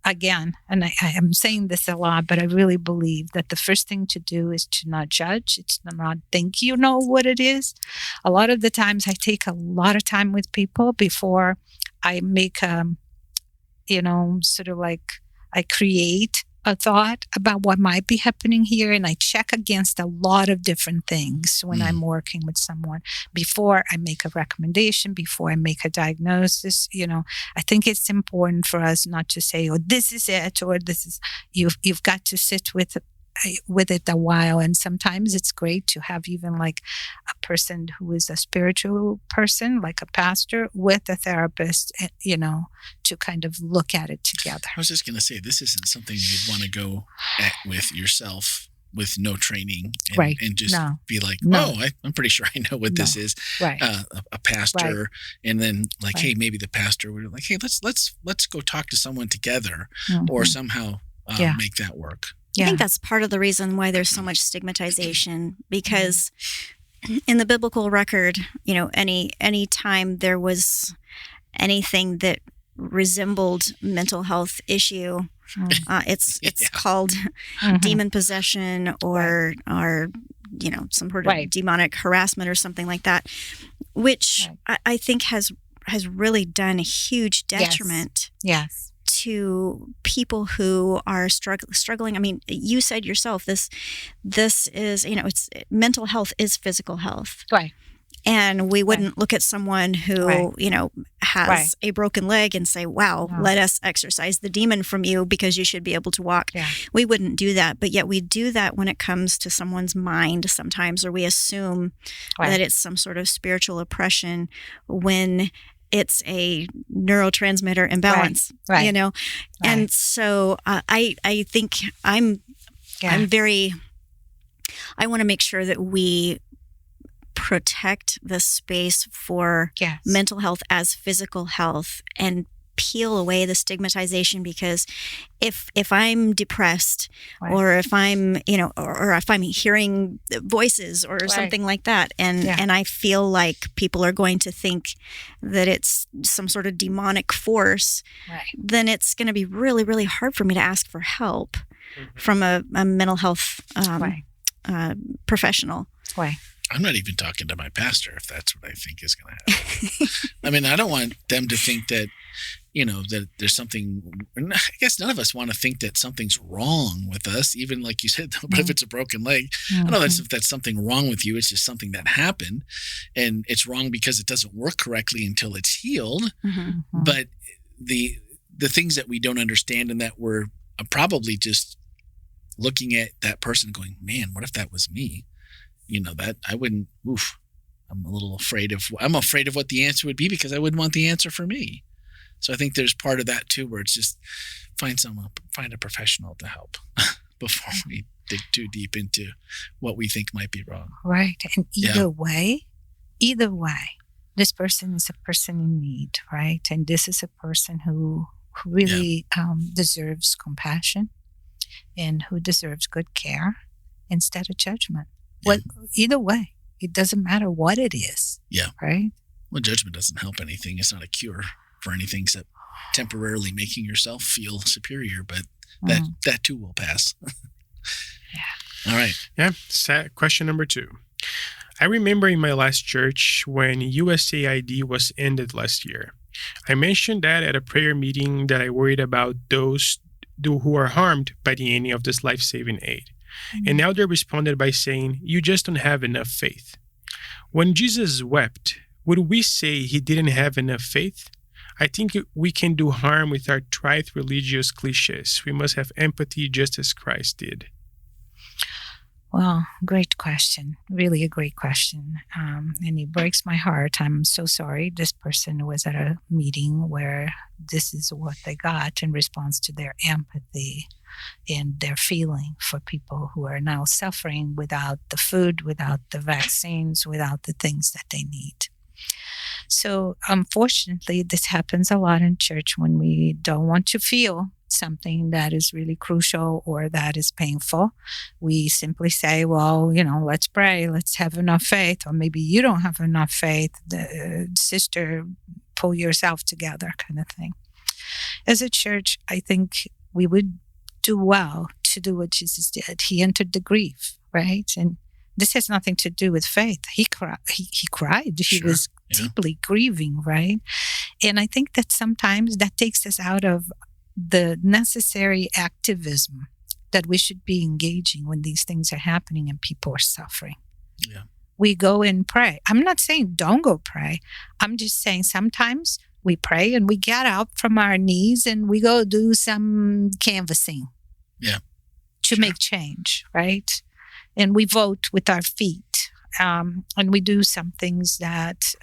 again, and I am saying this a lot, but I really believe that the first thing to do is to not judge. It's to not think you know what it is. A lot of the times I take a lot of time with people before I make, sort of like I create a thought about what might be happening here. And I check against a lot of different things when I'm working with someone before I make a recommendation, before I make a diagnosis. I think it's important for us not to say, oh, this is it, or this is, you've got to sit with it a while. And sometimes it's great to have even like a person who is a spiritual person, like a pastor, with a therapist, to kind of look at it together. I was just going to say, this isn't something you'd want to go at with yourself with no training and just be like, I'm pretty sure I know what this is. Right. A pastor. And then like, hey, maybe the pastor would like, hey, let's go talk to someone together or somehow make that work. I think that's part of the reason why there's so much stigmatization, because in the biblical record, any time there was anything that resembled mental health issue, it's called demon possession or some sort of demonic harassment or something like that, which I think has really done a huge detriment. Yes. To people who are struggling. I mean, you said yourself, this is, it's mental health is physical health. Right. And we wouldn't look at someone who, has a broken leg and say, wow, let us exorcise the demon from you because you should be able to walk. Yeah. We wouldn't do that. But yet we do that when it comes to someone's mind sometimes, or we assume that it's some sort of spiritual oppression when it's a neurotransmitter imbalance, And so I think I want to make sure that we protect the space for mental health as physical health and peel away the stigmatization, because if I'm depressed or if I'm, or if I'm hearing voices or something like that, and I feel like people are going to think that it's some sort of demonic force, then it's going to be really, really hard for me to ask for help from a mental health professional. I'm not even talking to my pastor if that's what I think is going to happen. I mean, I don't want them to think that, that there's something. I guess none of us want to think that something's wrong with us, even like you said, but if it's a broken leg, I don't know if that's something wrong with you. It's just something that happened, and it's wrong because it doesn't work correctly until it's healed. But the things that we don't understand and that we're probably just looking at that person going, man, what if that was me? That I wouldn't, I'm afraid of what the answer would be because I wouldn't want the answer for me. So I think there's part of that too, where it's just find a professional to help before we dig too deep into what we think might be wrong. Right. And either way, this person is a person in need, right? And this is a person who really deserves compassion and who deserves good care instead of judgment. Either way, it doesn't matter what it is. Yeah. Right? Well, judgment doesn't help anything. It's not a cure for anything except temporarily making yourself feel superior, but that too will pass. All right. Yeah. Question number 2. I remember in my last church when USAID was ended last year. I mentioned that at a prayer meeting that I worried about those who are harmed by the ending of this life-saving aid. And now they responded by saying, you just don't have enough faith. When Jesus wept, would we say he didn't have enough faith? I think we can do harm with our trite religious cliches. We must have empathy just as Christ did. Well, great question. Really a great question. And it breaks my heart. I'm so sorry. This person was at a meeting where this is what they got in response to their empathy and their feeling for people who are now suffering without the food, without the vaccines, without the things that they need. So unfortunately, this happens a lot in church when we don't want to feel something that is really crucial or that is painful. We simply say, well, let's pray, let's have enough faith, or maybe you don't have enough faith, sister, pull yourself together kind of thing. As a church, I think we would do well to do what Jesus did. He entered the grief, right? And this has nothing to do with faith. He cried. He Sure. was deeply grieving, right? And I think that sometimes that takes us out of the necessary activism that we should be engaging when these things are happening and people are suffering. Yeah. We go and pray. I'm not saying don't go pray. I'm just saying sometimes we pray and we get up from our knees and we go do some canvassing. Yeah. To make change, right? And we vote with our feet. And we do some things that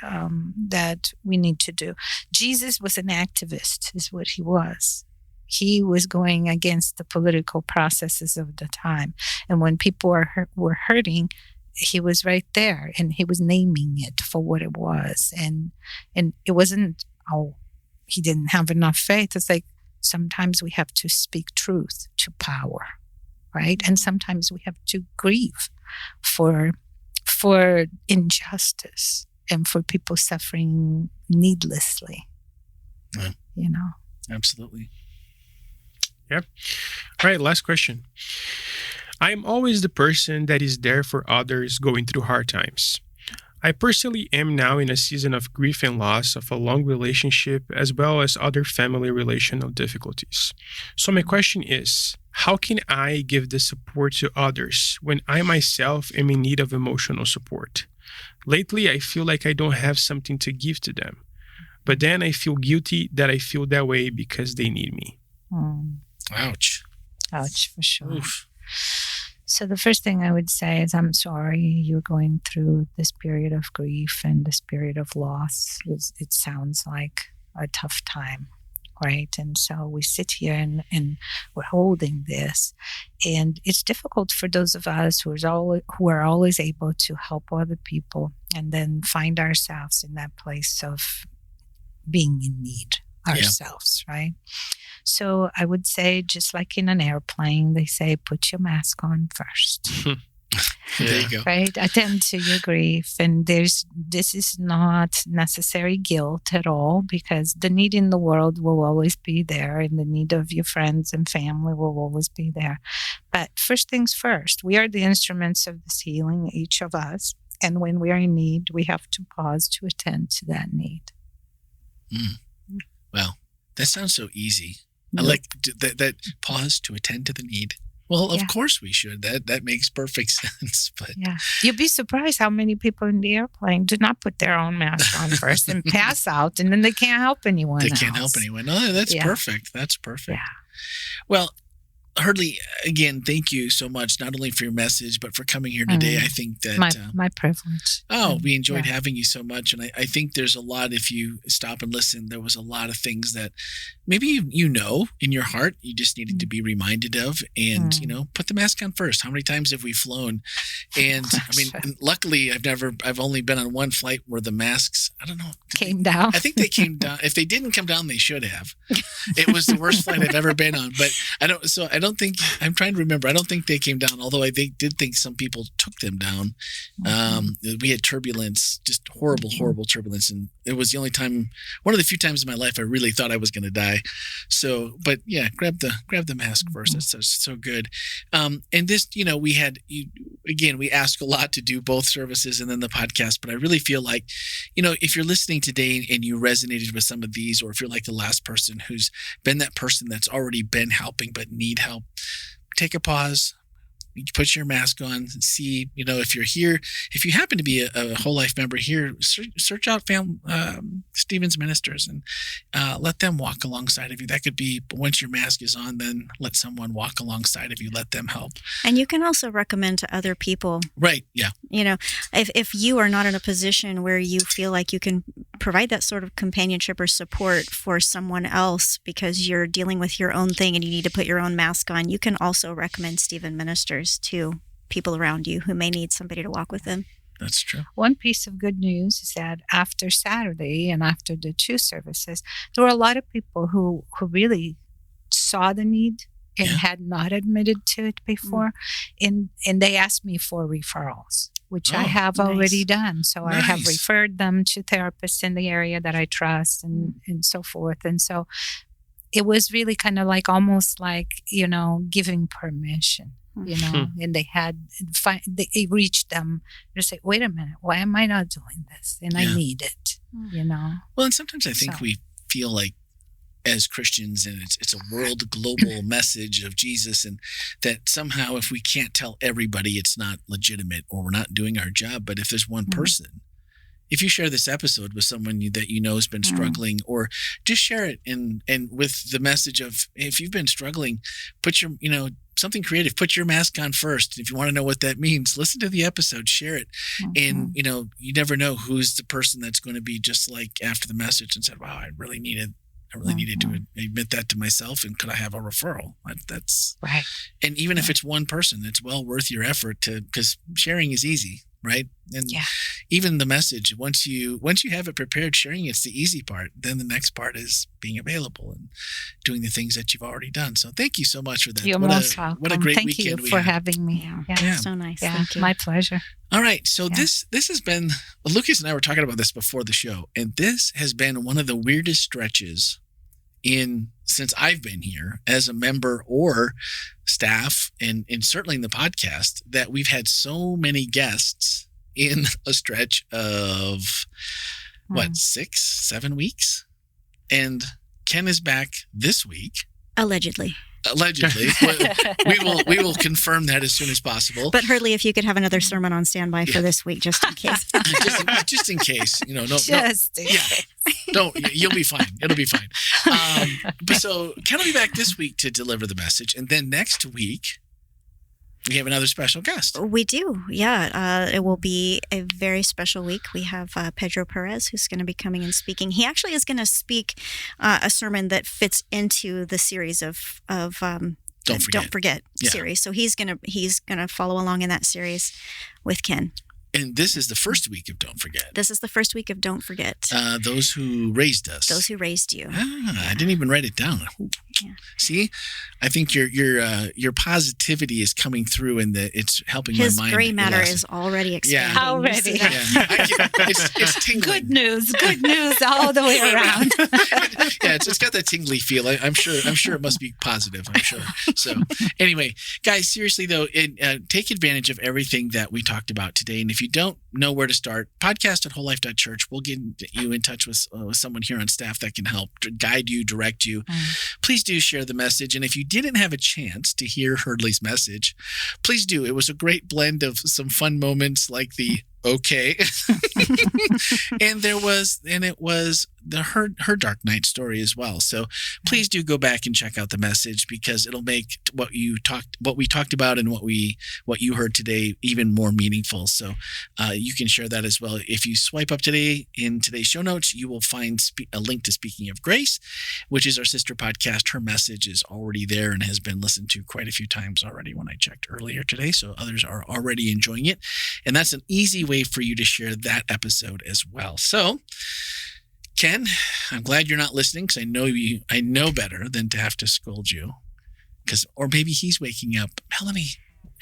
we need to do. Jesus was an activist, is what he was. He was going against the political processes of the time. And when people were hurting, he was right there and he was naming it for what it was. And it wasn't, he didn't have enough faith. It's like sometimes we have to speak truth to power, right? And sometimes we have to grieve for injustice and for people suffering needlessly. Yeah. Absolutely. Yep. All right, last question. I am always the person that is there for others going through hard times. I personally am now in a season of grief and loss of a long relationship as well as other family relational difficulties. So my question is, how can I give the support to others when I myself am in need of emotional support? Lately, I feel like I don't have something to give to them, but then I feel guilty that I feel that way because they need me. Ouch. Ouch, for sure. Oof. So the first thing I would say is I'm sorry you're going through this period of grief and this period of loss. It sounds like a tough time, right? And so we sit here and we're holding this. And it's difficult for those of us who are always able to help other people and then find ourselves in that place of being in need ourselves, right? So I would say, just like in an airplane, they say, put your mask on first. There you go. Right? Attend to your grief. And this is not necessary guilt at all, because the need in the world will always be there, and the need of your friends and family will always be there. But first things first, we are the instruments of this healing, each of us. And when we are in need, we have to pause to attend to that need. Wow. That sounds so easy. I like that pause to attend to the need. Well, of course we should. That makes perfect sense. But you'd be surprised how many people in the airplane do not put their own mask on first and pass out, and then they can't help anyone else. They can't help anyone. No, that's perfect. That's perfect. Yeah. Well, Herdley, again, thank you so much, not only for your message, but for coming here today. I think that my privilege. We enjoyed having you so much. And I think there's a lot, if you stop and listen, there was a lot of things that maybe you know in your heart, you just needed to be reminded of. And, put the mask on first. How many times have we flown? And I mean, luckily I've only been on one flight where the masks, I don't know. Came down. I think they came down. If they didn't come down, they should have. It was the worst flight I've ever been on. But I'm trying to remember. I don't think they came down, although I did think some people took them down. We had turbulence, just horrible turbulence. And it was one of the few times in my life I really thought I was going to die. So, but yeah, grab the mask first. That's so good. And this, we ask a lot to do both services and then the podcast, but I really feel like, if you're listening today and you resonated with some of these, or if you're like the last person who's been that person that's already been helping but need help, take a pause, put your mask on and see, if you're here, if you happen to be a Whole Life member here, search out Stephen's Ministers and let them walk alongside of you. That could be, once your mask is on, then let someone walk alongside of you, let them help. And you can also recommend to other people. Right. Yeah. If you are not in a position where you feel like you can provide that sort of companionship or support for someone else because you're dealing with your own thing and you need to put your own mask on, you can also recommend Stephen Ministers to people around you who may need somebody to walk with them. That's true. One piece of good news is that after Saturday and after the 2 services, there were a lot of people who really saw the need and had not admitted to it before. And they asked me for referrals, which I have already done. So I have referred them to therapists in the area that I trust and so forth. And so it was really kind of like almost like, giving permission. And they reached them to say, wait a minute, why am I not doing this? And I need it, Well, and sometimes I think we feel like as Christians, and it's a world global message of Jesus, and that somehow if we can't tell everybody, it's not legitimate or we're not doing our job. But if there's one person, if you share this episode with someone that has been struggling, or just share it and with the message of, if you've been struggling, put your, something creative, put your mask on first. If you want to know what that means, listen to the episode, share it. And, you never know who's the person that's going to be just like after the message and said, wow, I really needed to admit that to myself, and could I have a referral? That's right. And even if it's one person, it's well worth your effort because sharing is easy, right? And even the message, once you have it prepared, sharing it's the easy part. Then the next part is being available and doing the things that you've already done. So thank you so much for that. You're most welcome. What a great Thank weekend you for having me. Yeah. So nice. Yeah, thank you. my pleasure. All right. So this has been, Lucas and I were talking about this before the show, and this has been one of the weirdest stretches since I've been here as a member or staff, and certainly in the podcast, that we've had so many guests in a stretch of 6-7 weeks. And Ken is back this week. Allegedly. We will confirm that as soon as possible. But Herdley, if you could have another sermon on standby for this week, just in case. just in case, in case. You'll be fine. It'll be fine. But so Ken will be back this week to deliver the message, and then next week we have another special guest. We do, yeah. It will be a very special week. We have Pedro Perez, who's going to be coming and speaking. He actually is going to speak a sermon that fits into the series of Don't Forget series. So he's gonna follow along in that series with Ken. And this is the first week of Don't Forget. This is the first week of Don't Forget. Those who raised us. Those who raised you. I didn't even write it down. Yeah. See, I think your positivity is coming through, and it's helping my mind. His gray matter is already expanding. Yeah. Already. It's tingling. Good news all the way around. It's got that tingly feel. I'm sure it must be positive. I'm sure. So anyway, guys, seriously though, take advantage of everything that we talked about today. And if you don't know where to start, podcast@wholelife.church. We'll get you in touch with someone here on staff that can help guide you, direct you. Please do share the message. And if you didn't have a chance to hear Herdley's message, please do. It was a great blend of some fun moments like the okay. and it was her Dark Night story as well. So please do go back and check out the message, because it'll make what we talked about and what you heard today even more meaningful. So you can share that as well. If you swipe up today in today's show notes, you will find a link to Speaking of Grace, which is our sister podcast. Her message is already there and has been listened to quite a few times already when I checked earlier today. So others are already enjoying it. And that's an easy way for you to share that episode as well. So Ken, I'm glad you're not listening, because I know better than to have to scold you. Or maybe he's waking up. Melanie,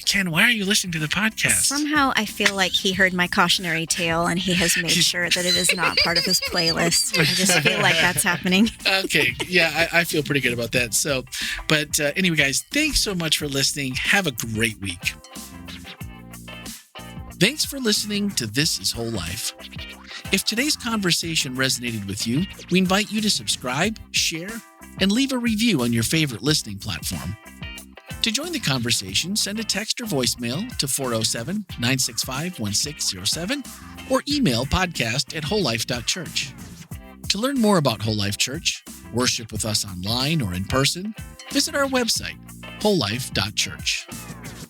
Ken, why are you listening to the podcast? Somehow I feel like he heard my cautionary tale and he has made sure that it is not part of his playlist. I just feel like that's happening. Okay. Yeah, I feel pretty good about that. So, but anyway, guys, thanks so much for listening. Have a great week. Thanks for listening to This Is Whole Life. If today's conversation resonated with you, we invite you to subscribe, share, and leave a review on your favorite listening platform. To join the conversation, send a text or voicemail to 407-965-1607 or email podcast@wholelife.church. To learn more about Whole Life Church, worship with us online or in person, visit our website, wholelife.church.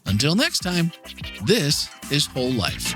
Until next time, this is Whole Life.